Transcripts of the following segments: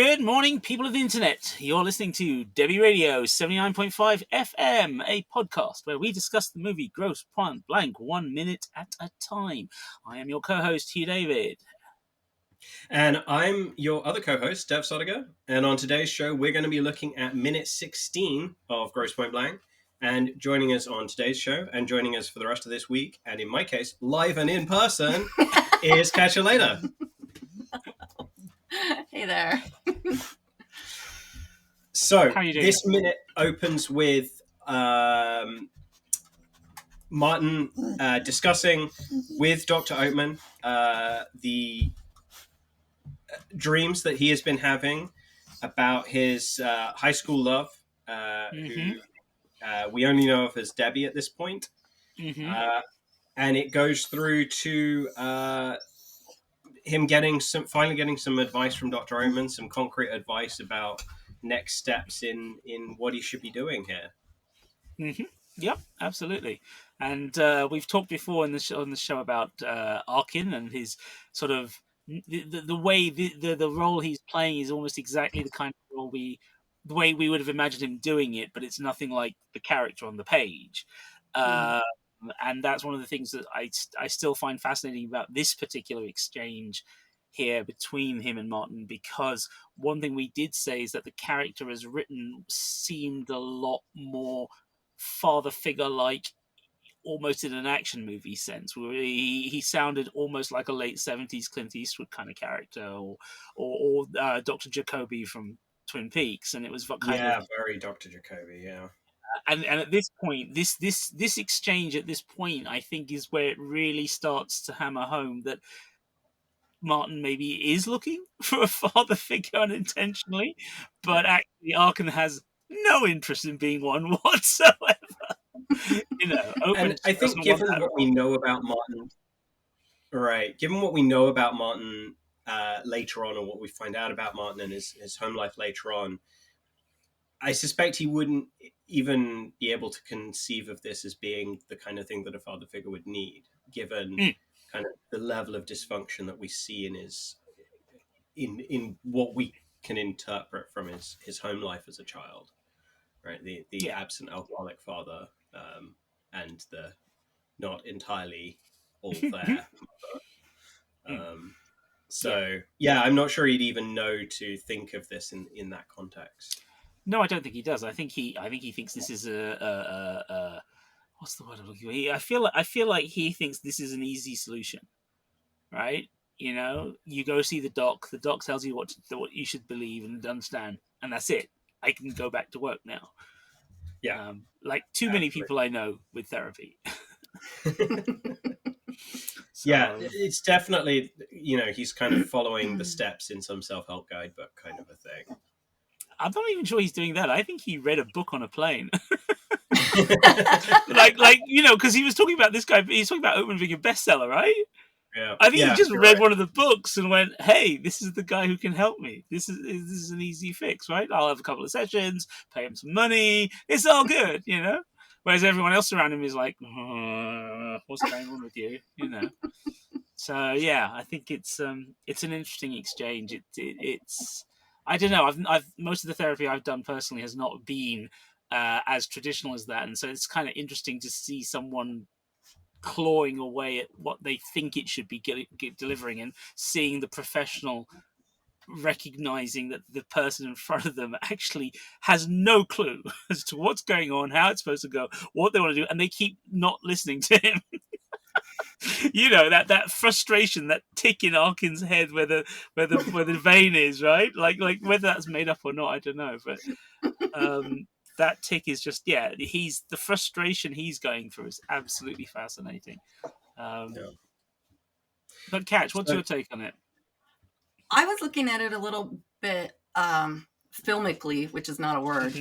Good morning, people of the internet. You're listening to Debi Radio 79.5 FM, a podcast where we discuss the movie Grosse Pointe Blank 1 minute at a time. I am your co-host, Hugh David. And I'm your other co-host, Dev Sodiger. And on today's show, we're going to be looking at minute 16 of Grosse Pointe Blank. And joining us on today's show, and joining us for the rest of this week, and in my case, live and in person, is Catch You Later. Hey there. So, this minute opens with Martin discussing with Dr. Oatman the dreams that he has been having about his high school love, who we only know of as Debbie at this point. And it goes through to him finally getting some advice from Dr. Oatman, some concrete advice about next steps in what he should be doing here. Yep, absolutely. And we've talked before on the show about Arkin and his sort of the way the role he's playing is almost exactly the kind of role the way we would have imagined him doing it, but it's nothing like the character on the page. And that's one of the things that I still find fascinating about this particular exchange here between him and Martin, because one thing we did say is that the character as written seemed a lot more father figure like, almost in an action movie sense, where he sounded almost like a late 70s Clint Eastwood kind of character, or Dr. Jacoby from Twin Peaks, and it was very Dr. Jacoby, yeah. And at this point, this exchange at this point, I think, is where it really starts to hammer home that Martin maybe is looking for a father figure unintentionally, but actually Arkin has no interest in being one whatsoever. And I think given what we know about Martin, given what we know about Martin later on, or what we find out about Martin and his home life later on, I suspect he wouldn't even be able to conceive of this as being the kind of thing that a father figure would need, given kind of the level of dysfunction that we see in what we can interpret from his home life as a child, right? The absent alcoholic father, and the not entirely all there mother. I'm not sure he'd even know to think of this in that context. No, I don't think he does. I think he thinks this is a what's the word I'm looking for? I feel like he thinks this is an easy solution, right? You know, you go see the doc. The doc tells you what you should believe and understand, and that's it. I can go back to work now. Yeah, like too many people I know with therapy. Yeah, it's definitely, he's kind of following the steps in some self-help guidebook kind of a thing. I'm not even sure he's doing that. I think he read a book on a plane. like because he was talking about this guy. He's talking about Oatman being a bestseller, right? Yeah. I think he just read one of the books and went, "Hey, this is the guy who can help me. This is an easy fix, right? I'll have a couple of sessions, pay him some money. It's all good, Whereas everyone else around him is like, "What's going on with you?" So yeah, I think it's an interesting exchange. It's I don't know. I've most of the therapy I've done personally has not been as traditional as that, and so it's kind of interesting to see someone clawing away at what they think it should be delivering, and seeing the professional recognizing that the person in front of them actually has no clue as to what's going on, how it's supposed to go, what they want to do, and they keep not listening to him. that frustration, that tick in Arkin's head where the vein is, right? Like whether that's made up or not, I don't know. But that tick is just, the frustration he's going through is absolutely fascinating. But Catch, what's your take on it? I was looking at it a little bit filmically, which is not a word,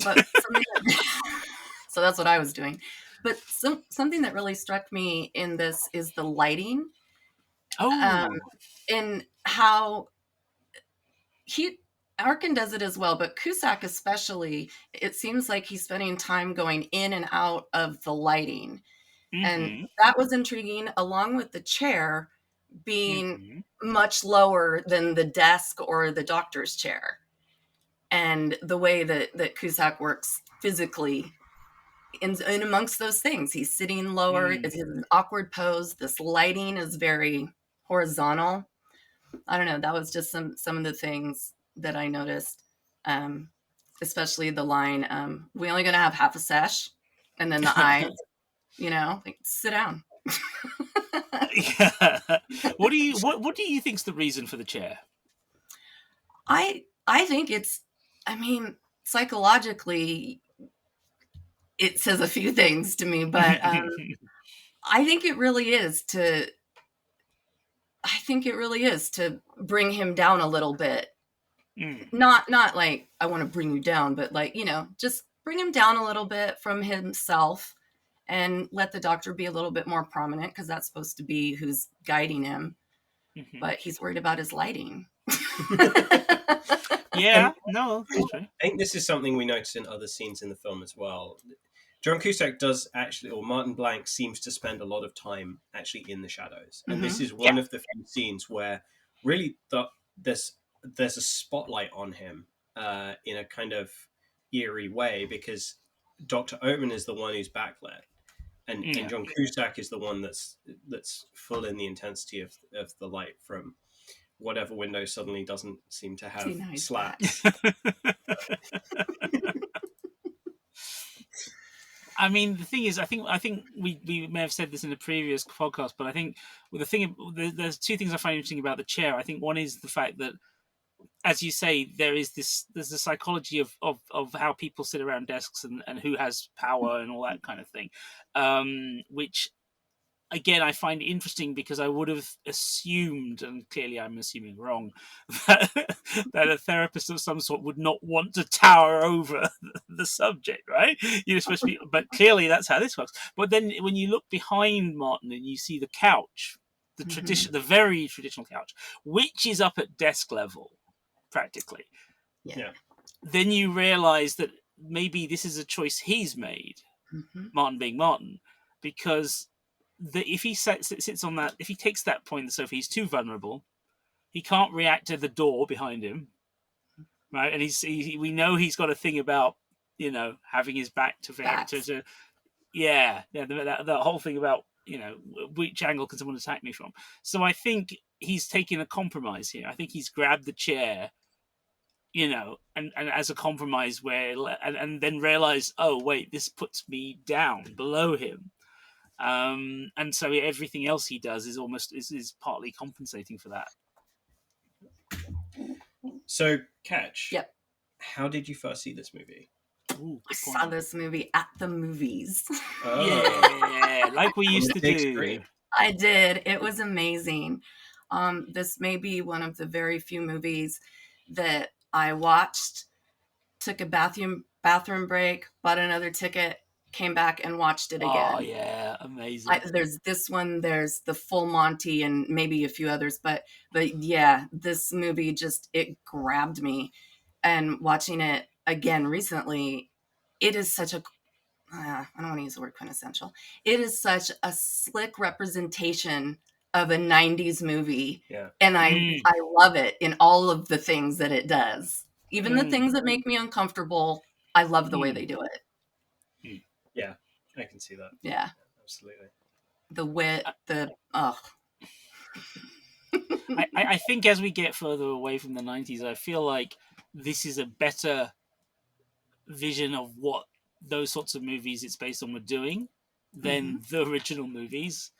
but so that's what I was doing. But something that really struck me in this is the lighting. And how Arkin does it as well, but Cusack especially, it seems like he's spending time going in and out of the lighting. And that was intriguing, along with the chair, being much lower than the desk or the doctor's chair. And the way that Cusack works physically in amongst those things, he's sitting lower. It's an awkward pose. This lighting is very horizontal. I don't know. That was just some of the things that I noticed, especially the line, "We only gonna have half a sesh," and then the eyes, like, sit down. Yeah. What do you think's the reason for the chair? I think it's, psychologically, it says a few things to me, but I think it really is to bring him down a little bit. Not like, I want to bring you down, but like, just bring him down a little bit from himself and let the doctor be a little bit more prominent, because that's supposed to be who's guiding him. But he's worried about his lighting. Yeah, no, that's true. I think this is something we notice in other scenes in the film as well. John Cusack does actually, or Martin Blank seems to spend a lot of time actually in the shadows. And this is one of the few scenes where really there's a spotlight on him in a kind of eerie way, because Dr. Oatman is the one who's backlit. And John Cusack is the one that's full in the intensity of the light from whatever window suddenly doesn't seem to have slats. I mean, the thing is, I think we may have said this in a previous podcast, but I think there's two things I find interesting about the chair. I think one is the fact that, as you say, there's the psychology of how people sit around desks and who has power and all that kind of thing, which, again, I find interesting, because I would have assumed, and clearly I'm assuming wrong, that a therapist of some sort would not want to tower over the subject, right? You're supposed to be, but clearly that's how this works. But then when you look behind Martin and you see the couch, the very traditional couch, which is up at desk level, practically. Yeah. Then you realize that maybe this is a choice he's made, Martin being Martin, because if he sits on that, if he takes that point in the sofa, he's too vulnerable. He can't react to the door behind him, right? And we know he's got a thing about having his back to the whole thing about which angle can someone attack me from. So I think he's taking a compromise here. I think he's grabbed the chair, and as a compromise and then realized, oh wait, this puts me down below him. And so everything else he does is almost is partly compensating for that. So, Catch. Yep. How did you first see this movie? Ooh, I saw this movie at the movies. Oh. Yeah, like we used to do. Screen. I did. It was amazing. This may be one of the very few movies that I watched, took a bathroom break, bought another ticket, came back and watched it again. Oh yeah, amazing. There's this one, there's the Full Monty, and maybe a few others, but yeah, this movie it grabbed me. And watching it again recently, it is such a I don't want to use the word quintessential. It is such a slick representation of a 90s movie. Yeah. And I love it in all of the things that it does. Even the things that make me uncomfortable, I love the way they do it. Yeah, I can see that. Yeah. Absolutely. The wit, I think as we get further away from the 90s, I feel like this is a better vision of what those sorts of movies it's based on were doing than the original movies.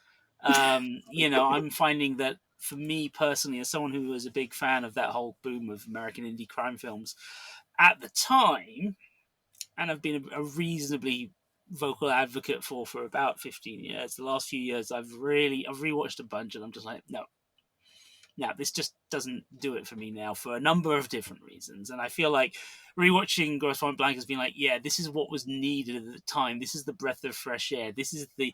I'm finding that, for me personally, as someone who was a big fan of that whole boom of American indie crime films at the time, and I've been a reasonably vocal advocate for about 15 years. The last few years, I've rewatched a bunch, and I'm just like, no, this just doesn't do it for me now, for a number of different reasons. And I feel like rewatching Grosse Pointe Blank has been like, yeah, this is what was needed at the time. This is the breath of fresh air. This is the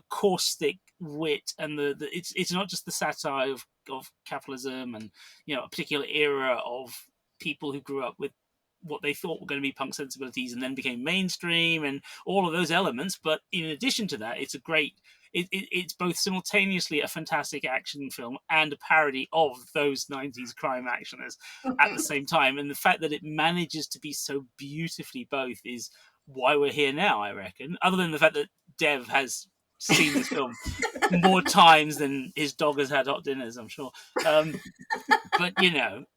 caustic wit, and it's not just the satire of capitalism and a particular era of people who grew up with what they thought were going to be punk sensibilities and then became mainstream and all of those elements. But in addition to that, it's it's both simultaneously a fantastic action film and a parody of those 90s crime actioners at the same time. And the fact that it manages to be so beautifully both is why we're here now, I reckon. Other than the fact that Dev has seen this film more times than his dog has had hot dinners, I'm sure. But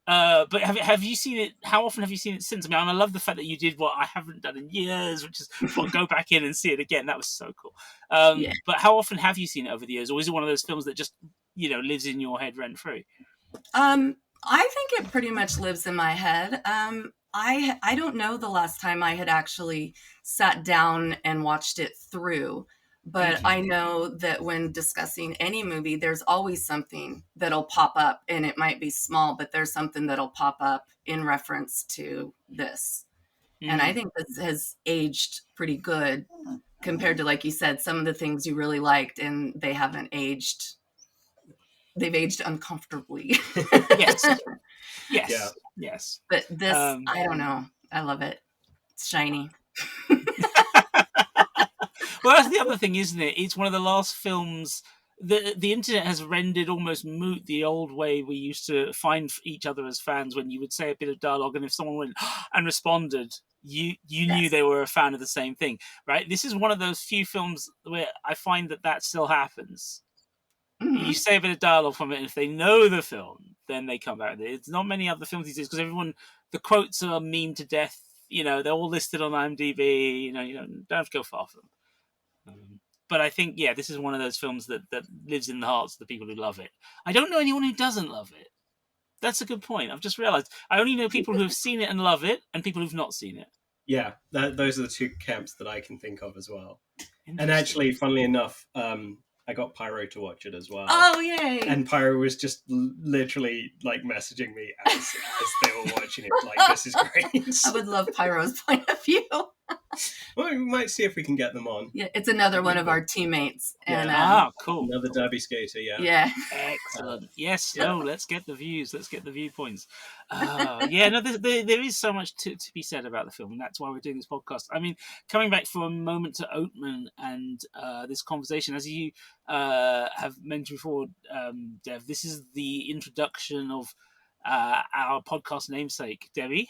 but have you seen it? How often have you seen it since? I mean, I love the fact that you did what I haven't done in years, which is go back in and see it again. That was so cool. But how often have you seen it over the years, or is it one of those films that just lives in your head rent free? I think it pretty much lives in my head. I don't know the last time I had actually sat down and watched it through. But I know that when discussing any movie, there's always something that'll pop up, and it might be small, but there's something that'll pop up in reference to this. And I think this has aged pretty good compared to, like you said, some of the things you really liked, and they haven't aged. They've aged uncomfortably. Yes. But this, I don't know. I love it. It's shiny. Well, that's the other thing, isn't it? It's one of the last films. The internet has rendered almost moot the old way we used to find each other as fans, when you would say a bit of dialogue, and if someone went and responded, you knew they were a fan of the same thing, right? This is one of those few films where I find that still happens. Mm-hmm. You say a bit of dialogue from it, and if they know the film, then they come back. It's not many other films these days, because the quotes are meme to death. They're all listed on IMDb. You don't have to go far for them. But I think, this is one of those films that lives in the hearts of the people who love it. I don't know anyone who doesn't love it. That's a good point. I've just realised. I only know people who have seen it and love it, and people who've not seen it. Yeah, those are the two camps that I can think of as well. And actually, funnily enough, I got Pyro to watch it as well. Oh, yay! And Pyro was just literally messaging me as they were watching it. This is great. I would love Pyro's point of view. Well, we might see if we can get them on. Yeah, it's another one of our teammates. Yeah. And, cool. Another derby skater, yeah. Yeah. Excellent. Yes, let's get the views. Let's get the viewpoints. There is so much to be said about the film, and that's why we're doing this podcast. I mean, coming back for a moment to Oatman and this conversation, as you have mentioned before, Dev, this is the introduction of our podcast namesake, Debi,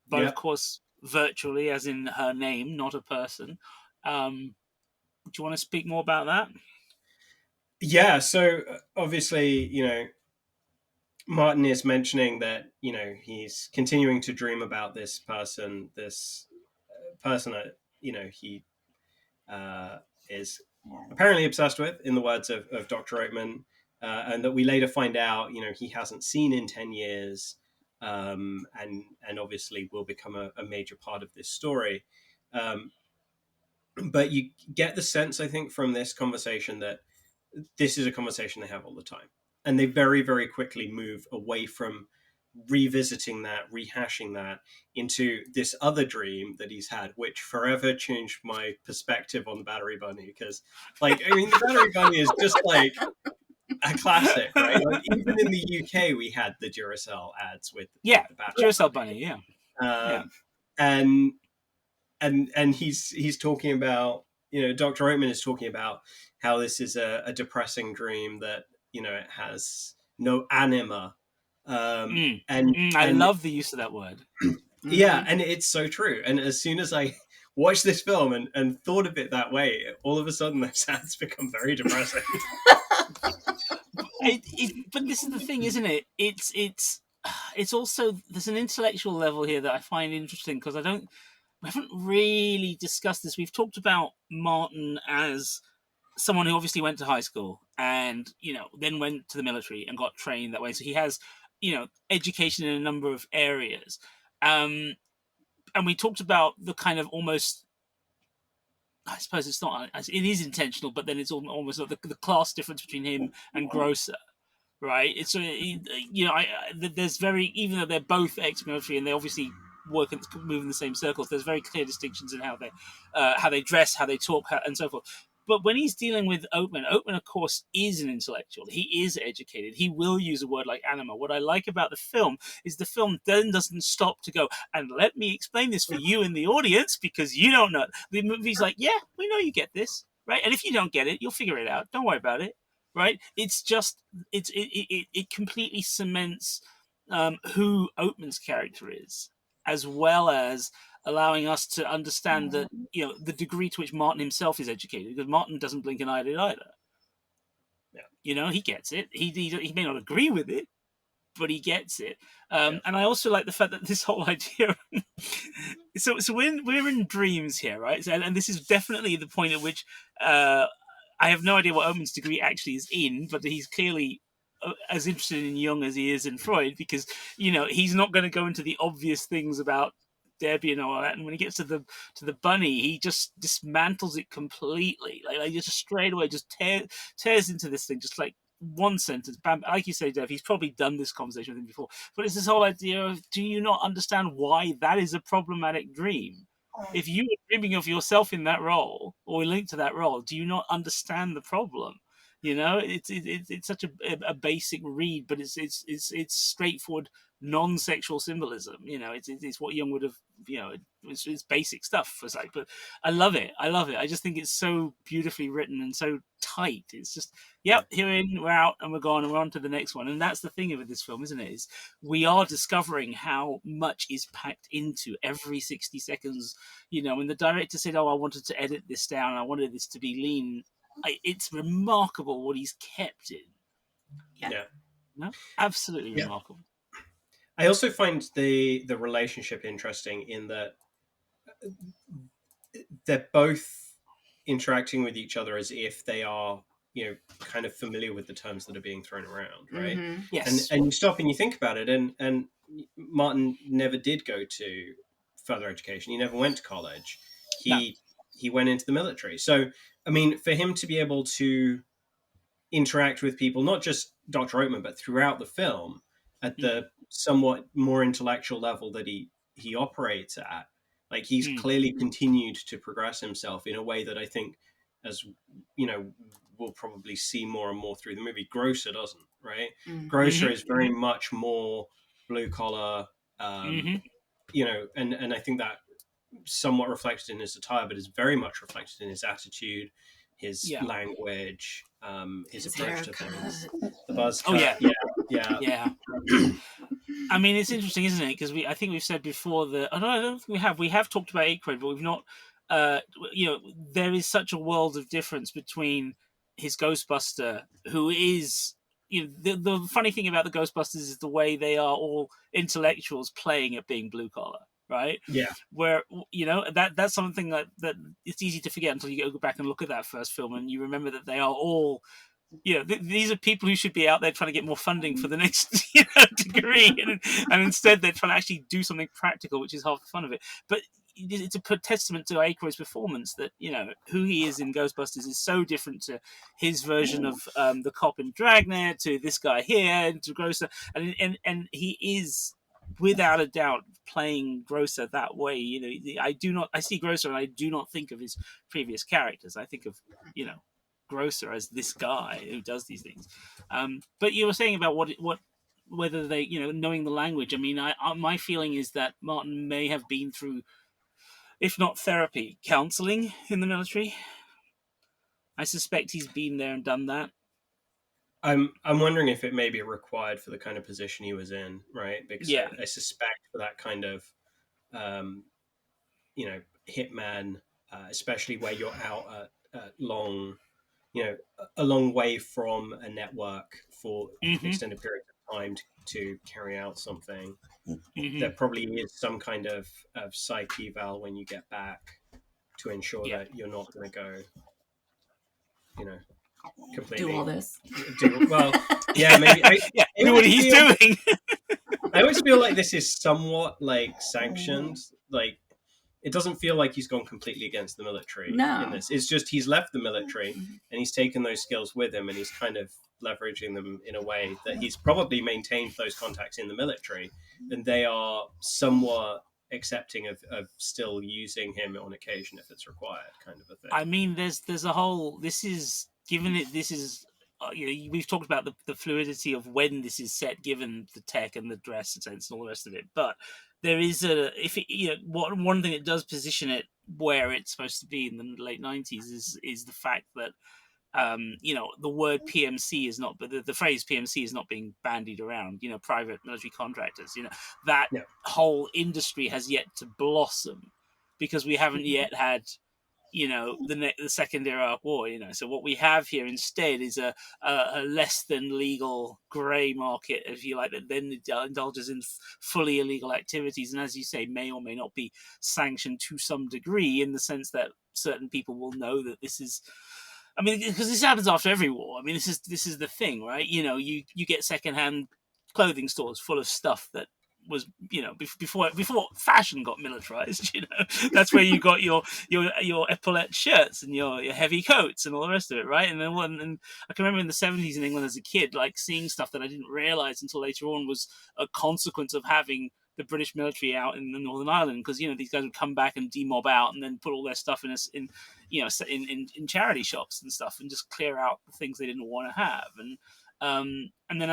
but of course virtually, as in her name, not a person. Do you want to speak more about that? Yeah, so obviously, Martin is mentioning that, he's continuing to dream about this person that, he is apparently obsessed with, in the words of Dr. Oatman, and that we later find out, he hasn't seen in 10 years, and obviously will become a major part of this story. But you get the sense, I think, from this conversation that this is a conversation they have all the time. And they very, very quickly move away from revisiting that, rehashing that, into this other dream that he's had, which forever changed my perspective on the Battery Bunny. Because, the Battery Bunny is just a classic, right? Even in the UK, we had the Duracell ads with the Battery Duracell Bunny, And he's talking about, Dr. Oatman is talking about how this is a depressing dream that, it has no anima. I love the use of that word. Yeah, and it's so true. And as soon as I watched this film and thought of it that way, all of a sudden those ads become very depressing. But this is the thing, isn't it? It's also, there's an intellectual level here that I find interesting, because we haven't really discussed this. We've talked about Martin as someone who obviously went to high school and, then went to the military and got trained that way. So he has, education in a number of areas. And we talked about the kind of almost, I suppose it is intentional, but then it's almost like the class difference between him and Grosse, right? It's, there's even though they're both ex-military and they obviously work and move in the same circles, there's very clear distinctions in how they dress, how they talk, and so forth. But when he's dealing with Oatman, of course, is an intellectual. He is educated. He will use a word like anima. What I like about the film is the film then doesn't stop to go, and let me explain this for you in the audience, because you don't know. The movie's like, yeah, we know you get this. right? And if you don't get it, you'll figure it out. Don't worry about it, right? It's just it completely cements who Oatman's character is, as well as allowing us to understand that, you know, the degree to which Martin himself is educated, because Martin doesn't blink an eyelid either. Yeah. You know, he gets it. He may not agree with it, but he gets it. And I also like the fact that this whole idea. so we're in dreams here, right? And this is definitely the point at which I have no idea what Oatman's degree actually is in, but he's clearly as interested in Jung as he is in Freud, because, you know, he's not going to go into the obvious things about Debi and all that. And when he gets to the bunny, he just dismantles it completely. Like just straight away, just tears into this thing, just like one sentence, bam. Like you say, Dev, he's probably done this conversation with him before, but it's this whole idea of, do you not understand why that is a problematic dream? If you were dreaming of yourself in that role or linked to that role, do you not understand the problem? You know, it's such a basic read, but it's straightforward, non-sexual symbolism. You know, it's what Jung would have, you know, it's basic stuff for like. But I love it. I just think it's so beautifully written and so tight. It's just, yep, here we're out and we're gone and we're on to the next one. And that's the thing with this film, isn't it? Is we are discovering how much is packed into every 60 seconds. You know, when the director said, "Oh, I wanted to edit this down. I wanted this to be lean." It's remarkable what he's kept in. Yeah. No, absolutely remarkable. I also find the relationship interesting in that they're both interacting with each other as if they are, you know, kind of familiar with the terms that are being thrown around, right? Mm-hmm. Yes. And you stop and you think about it, and Martin never did go to further education. He never went to college. He went into the military. So, I mean, for him to be able to interact with people, not just Dr. Oatman, but throughout the film, at the somewhat more intellectual level that he operates at, like he's clearly continued to progress himself in a way that I think, as you know, we'll probably see more and more through the movie. Grosse doesn't, right? Grosse is very much more blue collar, you know, and I think that somewhat reflected in his attire, but is very much reflected in his attitude, his language, his approach to things. The buzz cut. Yeah. I mean, it's interesting, isn't it? Because I think we've said before that. I don't think we have. We have talked about Aykroyd, but we've not. You know, there is such a world of difference between his Ghostbuster, who is. You know, the funny thing about the Ghostbusters is the way they are all intellectuals playing at being blue collar. Right? Yeah. Where, you know, that's something that it's easy to forget until you go back and look at that first film and you remember that they are all, you know, these are people who should be out there trying to get more funding for the next degree, and instead they're trying to actually do something practical, which is half the fun of it. But it's a testament to Aykroyd's performance that, you know, who he is in Ghostbusters is so different to his version of the cop in Dragnet, to this guy here, and to Grosse, and he is, without a doubt, playing Grosse that way. You know, I see Grosse and I do not think of his previous characters. I think of, you know, Grosse as this guy who does these things. But you were saying about whether they, you know, knowing the language. I mean, my feeling is that Martin may have been through, if not therapy, counseling in the military. I suspect he's been there and done that. I'm wondering if it may be required for the kind of position he was in, right? Because I suspect for that kind of, you know, hitman, especially where you're out at long, you know, a long way from a network for extended periods of time to carry out something. There probably is some kind of psych eval when you get back to ensure that you're not going to go, you know, completely do all this. Well, yeah, maybe. Do what he's doing. I always feel like this is somewhat like sanctioned. Like, it doesn't feel like he's gone completely against the military in this. It's just he's left the military and he's taken those skills with him and he's kind of leveraging them in a way that he's probably maintained those contacts in the military, and they are somewhat accepting of still using him on occasion if it's required, kind of a thing. I mean, there's a whole. This is given it. This is. You know, we've talked about the fluidity of when this is set, given the tech and the dress and sense and all the rest of it. But there is you know, one thing that does position it where it's supposed to be in the late 90s is the fact that the word PMC is not, but the phrase PMC is not being bandied around. Private military contractors. That whole industry has yet to blossom because we haven't yet had the second Iraq War. So what we have here instead is a less than legal grey market, if you like, that then indulges in fully illegal activities, and as you say, may or may not be sanctioned to some degree, in the sense that certain people will know that this is. I mean, because this happens after every war. I mean, this is the thing, right? You get secondhand clothing stores full of stuff that was, before fashion got militarized. That's where you got your epaulette shirts and your heavy coats and all the rest of it, right? And I can remember in the 70s in England as a kid, like seeing stuff that I didn't realize until later on was a consequence of having the British military out in the Northern Ireland, because these guys would come back and demob out and then put all their stuff in charity shops and stuff, and just clear out the things they didn't want to have. And then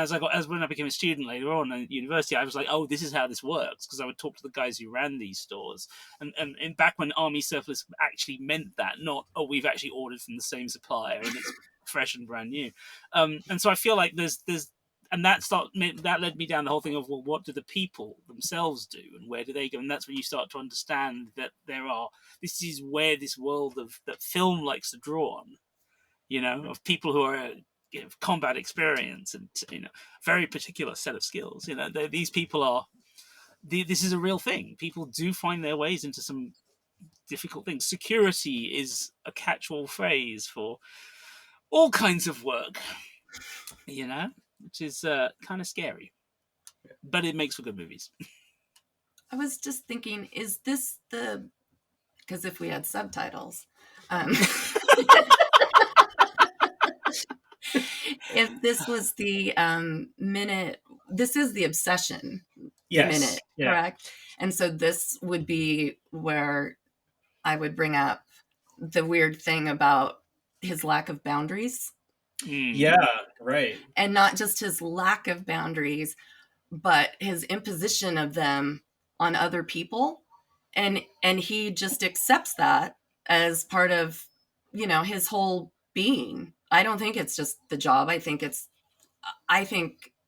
when I became a student later on at university, I was like, oh, this is how this works, because I would talk to the guys who ran these stores, and back when army surplus actually meant that, not we've actually ordered from the same supplier and it's fresh and brand new. And so I feel like there's and that led me down the whole thing of, well, what do the people themselves do and where do they go? And that's when you start to understand that this is where this world that film likes to draw on, of people who are combat experience and very particular set of skills. These people this is a real thing. People do find their ways into some difficult things. Security is a catch-all phrase for all kinds of work, which is kind of scary, but it makes for good movies. I was just thinking, is this because if we had subtitles, if this was the minute, this is the obsession minute, correct? And so this would be where I would bring up the weird thing about his lack of boundaries. Yeah, right. And not just his lack of boundaries, but his imposition of them on other people. And he just accepts that as part of, his whole being. I don't think it's just the job. I think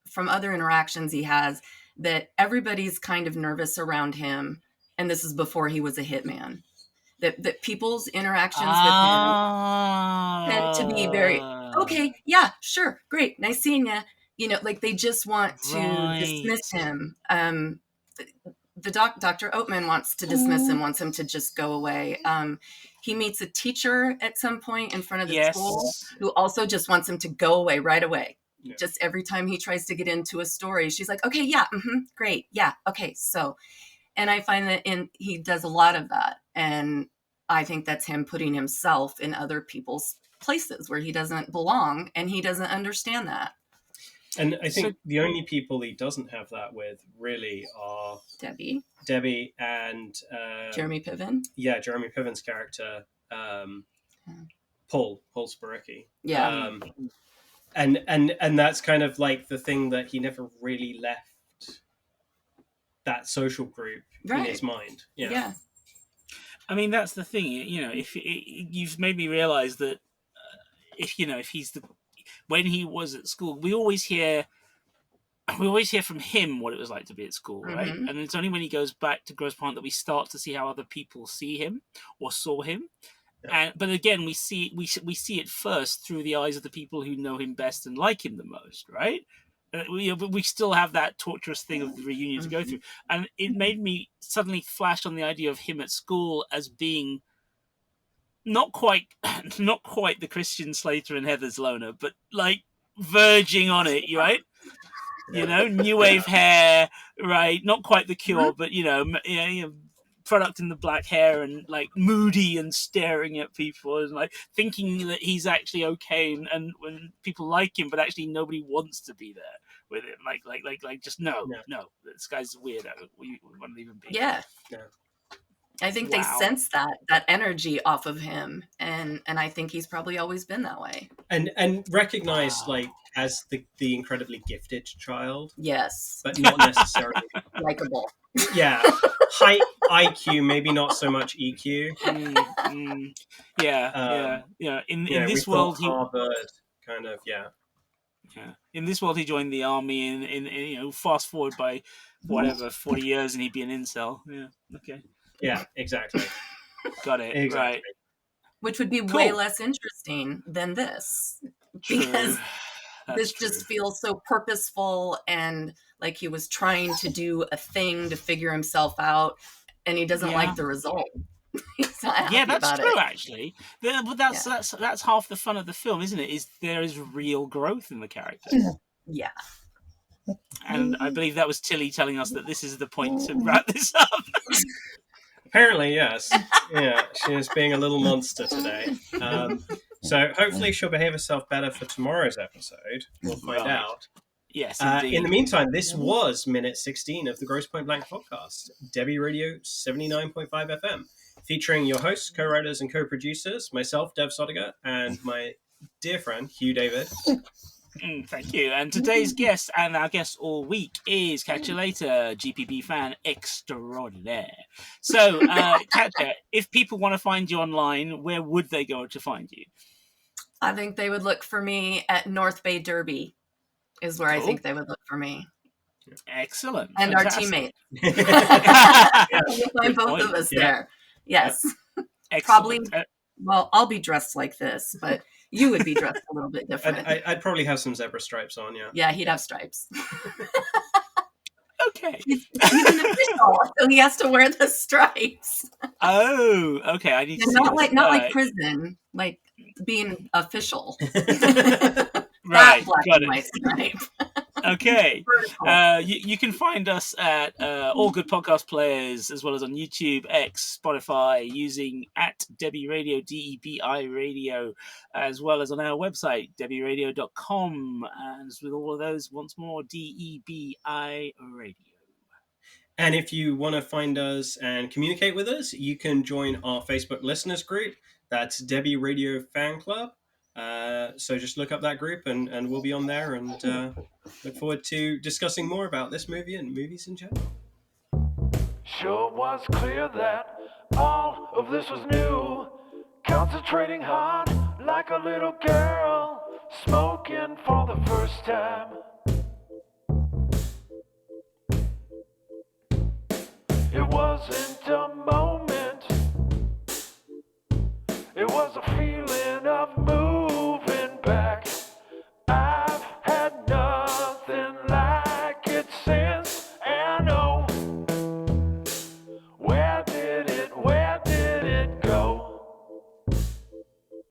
from other interactions he has that everybody's kind of nervous around him. And this is before he was a hitman. That people's interactions with him tend to be very, okay, yeah, sure, great, nice seeing you. Like they just want to dismiss him. The Dr. Oatman wants to dismiss him, wants him to just go away. He meets a teacher at some point in front of the school who also just wants him to go away right away. Yeah. Just every time he tries to get into a story, she's like, okay, yeah, great, yeah, okay, so. And I find that he does a lot of that. And I think that's him putting himself in other people's places where he doesn't belong, and he doesn't understand that. And I think the only people he doesn't have that with really are Debi and Jeremy Piven. Yeah, Jeremy Piven's character, Paul Spiricki. Yeah. And that's kind of like the thing that he never really left that social group in his mind. Yeah. I mean, that's the thing, if you've made me realize that if he's when he was at school, we always hear from him what it was like to be at school, right? Mm-hmm. And it's only when he goes back to Grosse Pointe that we start to see how other people see him or saw him. Yeah. But again, we see it first through the eyes of the people who know him best and like him the most, right? But we still have that torturous thing of the reunion to go through, and it made me suddenly flash on the idea of him at school as being not quite the Christian Slater and Heather's Loner, but like verging on it, right? New wave hair, right? Not quite the Cure, but product in the black hair and like moody and staring at people and like thinking that he's actually okay, and when people like him, but actually nobody wants to be there with him. Like just no, this guy's a weirdo. We want to leave him be. Yeah. I think they sense that energy off of him, and I think he's probably always been that way. And recognized like as the incredibly gifted child. Yes, but not necessarily likable. Yeah, high IQ, maybe not so much EQ. Yeah. In this world, Harvard kind of In this world, he joined the army, and fast forward by whatever 40 years, and he'd be an incel. Yeah. Okay. Yeah. Exactly. Got it. Exactly. Right. Which would be way less interesting than this, because this just feels so purposeful and like he was trying to do a thing to figure himself out, and he doesn't like the result. He's not happy that's true. it. Actually, but that's half the fun of the film, isn't it? Is there is real growth in the character. Yeah. And I believe that was Tilly telling us that this is the point to wrap this up. Apparently, yes. Yeah, she is being a little monster today. So hopefully she'll behave herself better for tomorrow's episode. We'll find out. Yes, indeed. In the meantime, this was minute 16 of the Grosse Pointe Blank podcast, Debi Radio 79.5 FM, featuring your hosts, co-writers, and co-producers, myself, Dev Sodiger, and my dear friend, Hugh David. Thank you. And today's guest, and our guest all week, is Catch You Later, GPB fan extraordinaire. So, Catcher, if people want to find you online, where would they go to find you? I think they would look for me at North Bay Derby, is where I think they would look for me. Excellent. And fantastic. Our teammate. You'll find both of us there. Yes. Probably, well, I'll be dressed like this, but you would be dressed a little bit different. I'd probably have some zebra stripes on, Yeah, he'd have stripes. Okay. He's an official, so he has to wear the stripes. Oh, okay. I need to see not like prison, like being official. Right, black got and white stripe. Okay. You can find us at all good podcast players, as well as on YouTube, X, Spotify, using at Debi Radio, DEBI Radio, as well as on our website, debiradio.com. And with all of those, once more, DEBI Radio. And if you want to find us and communicate with us, you can join our Facebook listeners group. That's Debi Radio Fan Club. So just look up that group and we'll be on there, and look forward to discussing more about this movie and movies in general. Sure was clear that all of this was new. Concentrating hard like a little girl, smoking for the first time. It wasn't a moment, it was a feeling.